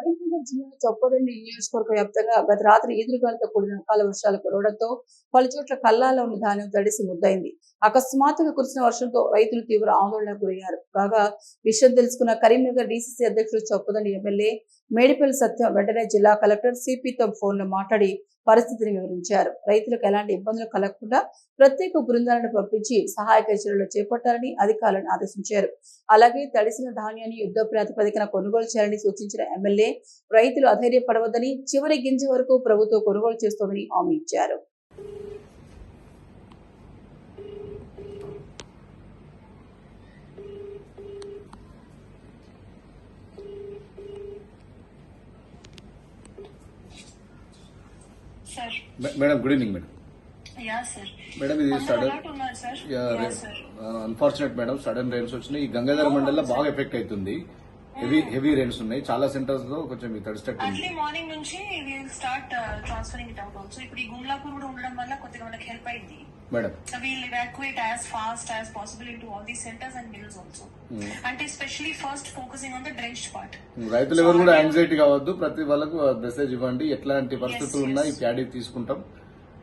కరీంనగర్ జిల్లా చొప్పదండి నియోజకవర్గ వ్యాప్తంగా గత రాత్రి ఈదురుగాలితో కూడిన అకాల వర్షాలు కురవడంతో పలు చోట్ల కల్లాలో ఉన్న ధాన్యం తడిసి ముద్దయింది. అకస్మాత్తుగా కురిసిన వర్షంతో రైతులు తీవ్ర ఆందోళనకు గురయ్యారు. కాగా విషయం తెలుసుకున్న కరీంనగర్ డీసీసీ అధ్యక్షుడు చొప్పదండి ఎమ్మెల్యే మేడిపల్లి సత్యం వెంటనే జిల్లా కలెక్టర్ సిపితో ఫోన్ లో మాట్లాడి పరిస్థితిని వివరించారు. రైతులకు ఎలాంటి ఇబ్బందులు కలగకుండా ప్రత్యేక బృందాలను పంపించి సహాయక చర్యలు చేపట్టాలని అధికారులను ఆదేశించారు. అలాగే తడిసిన ధాన్యాన్ని యుద్ధ ప్రాతిపదికన కొనుగోలు చేయాలని సూచించిన ఎమ్మెల్యే రైతులు అధైర్యపడవద్దని, చివరి గింజ వరకు ప్రభుత్వం కొనుగోలు చేస్తోందని హామీ ఇచ్చారు. Madam good evening madam. Madam ఇది అన్ఫార్చునేట్ మేడం, సడన్ రైన్స్ వచ్చినాయి. ఈ గంగాధర మండలంలో బాగా ఎఫెక్ట్ అవుతుంది. హెవీ రైన్స్ ఉన్నాయి. చాలా సెంటర్స్ లో కొంచెం తడిస్టట్టు అర్లీ మార్నింగ్ నుంచి we will start transferring it out also. ఇప్పుడు ఈ గుమ్లాపూర్ కూడా ఉండడం వల్ల కొద్దిగా మనకి హెల్ప్ అయింది madam. We will evacuate as fast as possible into all these centers and mills also. And especially first focusing on the drenched part. రైతులు ఎవరు కూడా యాంగ్జైటీ కావద్దు. ప్రతి వాళ్ళకు మెసేజ్ ఇవ్వండి, ఎట్లాంటి పరిస్థితులు ఉన్నాయి ప్యాడీ తీసుకుంటాం.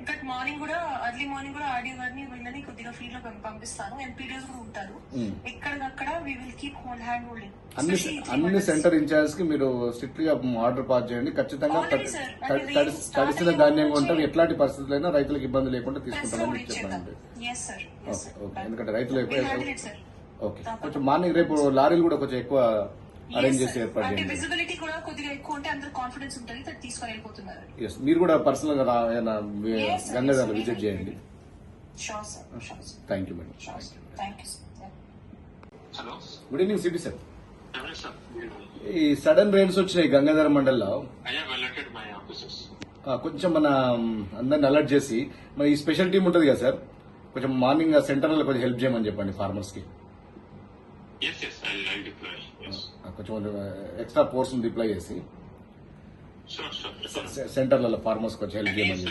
ఇంకా మార్నింగ్ కూడా ఎర్లీ మార్నింగ్ కూడా ఆడియో గారిని వీళ్ళని కొద్దిగా ఫీల్డ్ లో పంపిస్తాను. ఎంపీడీస్ కూడా ఉంటారు. ఎక్కడికక్కడ we will keep hand holding. అన్ని సెంటర్ ఇన్ఛార్జ్ కి మీరు స్ట్రిక్ట్ గా ఆర్డర్ పాస్ చేయండి. ఖచ్చితంగా తడిసిన ధాన్యం ఉంటారు. ఎట్లాంటి పరిస్థితులైనా రైతులకు ఇబ్బంది లేకుండా తీసుకుంటామని చెప్పండి. ఎందుకంటే రైతులు ఓకే, కొంచెం మార్నింగ్ రేపు లారీలు కూడా కొంచెం ఎక్కువ అరేంజ్ చేసి ఏర్పాటు చేయండి. విజిబిలిటీ కూడా కొద్దిగా ఎక్కువ ఉంటే అందరూ కాన్ఫిడెన్స్ ఉంటుంది, తీసుకొని వెళ్ళిపోతున్నారు. మీరు కూడా పర్సనల్ గా గంగాధర్ విజిట్ చేయండి. Thank you madam. Good evening city sir. ఈ సడన్ రైన్స్ వచ్చినాయి గంగాధర మండల్లో. కొంచెం మన అందరిని అలర్ట్ చేసి మన ఈ స్పెషల్ టీమ్ ఉంటుంది కదా సార్, కొంచెం మార్నింగ్ సెంటర్లో కొంచెం హెల్ప్ చేయమని చెప్పండి ఫార్మర్స్ కి. కొంచెం ఎక్స్ట్రా ఫోర్స్ డిప్లాయ్ చేసి సెంటర్లలో ఫార్మర్స్ కొంచెం హెల్ప్ చేయమని.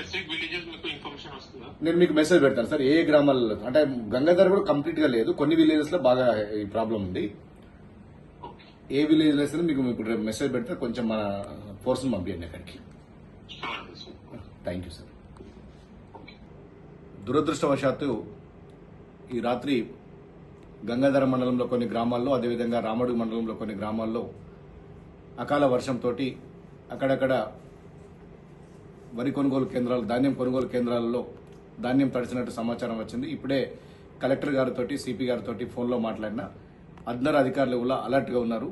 నేను మీకు మెసేజ్ పెడతాను సార్. ఏ గ్రామాల్లో అంటే గంగాధర్ కూడా కంప్లీట్ గా లేదు, కొన్ని విలేజెస్ లో బాగా ఈ ప్రాబ్లం ఉంది. ఏ విలేజ్ లో సరే మీకు ఇప్పుడు మెసేజ్ పెడితే కొంచెం మన ఫోర్స్ పంపించండి అక్కడికి. Thank you sir. దురదృష్టవశాత్తు ఈ రాత్రి గంగాధర మండలంలో కొన్ని గ్రామాల్లో, అదేవిధంగా రామడుగు మండలంలో కొన్ని గ్రామాల్లో అకాల వర్షంతో అక్కడక్కడ వరి కొనుగోలు కేంద్రాలు, ధాన్యం కొనుగోలు కేంద్రాలలో ధాన్యం తడిచినట్టు సమాచారం వచ్చింది. ఇప్పుడే కలెక్టర్ గారితో, సిపి గారితో ఫోన్లో మాట్లాడిన అందరు అధికారులు కూడా అలర్ట్గా ఉన్నారు.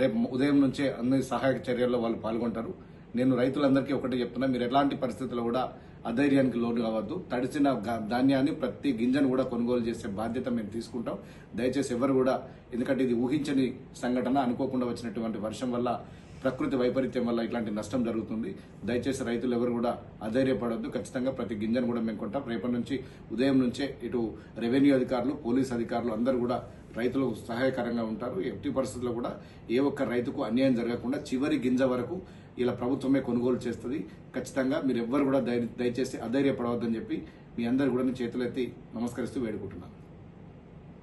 రేపు ఉదయం నుంచే అన్ని సహాయక చర్యల్లో వాళ్ళు పాల్గొంటారు. నేను రైతులందరికీ ఒకటే చెప్తున్నా, మీరు ఎలాంటి పరిస్థితుల్లో కూడా అధైర్యానికి లోను కావద్దు. తడిసిన ధాన్యాన్ని ప్రతి గింజను కూడా కొనుగోలు చేసే బాధ్యత మేము తీసుకుంటాం. దయచేసి ఎవరు కూడా, ఎందుకంటే ఇది ఊహించని సంఘటన, అనుకోకుండా వచ్చినటువంటి వర్షం వల్ల, ప్రకృతి వైపరీత్యం వల్ల ఇట్లాంటి నష్టం జరుగుతుంది. దయచేసి రైతులు ఎవరు కూడా అధైర్యపడొద్దు. ఖచ్చితంగా ప్రతి గింజను కూడా మేము కొంటాం. రేపటి నుంచి ఉదయం నుంచే ఇటు రెవెన్యూ అధికారులు, పోలీస్ అధికారులు అందరూ కూడా రైతులకు సహాయకరంగా ఉంటారు. ఎట్టి పరిస్థితుల్లో కూడా ఏ ఒక్క రైతుకు అన్యాయం జరగకుండా చివరి గింజ వరకు ఇలా ప్రభుత్వమే కొనుగోలు చేస్తుంది. ఖచ్చితంగా మీరు ఎవ్వరు కూడా దయచేసి అధైర్యపడవద్దని చెప్పి మీ అందరు కూడా చేతులెత్తి నమస్కరిస్తూ వేడుకుంటున్నాను.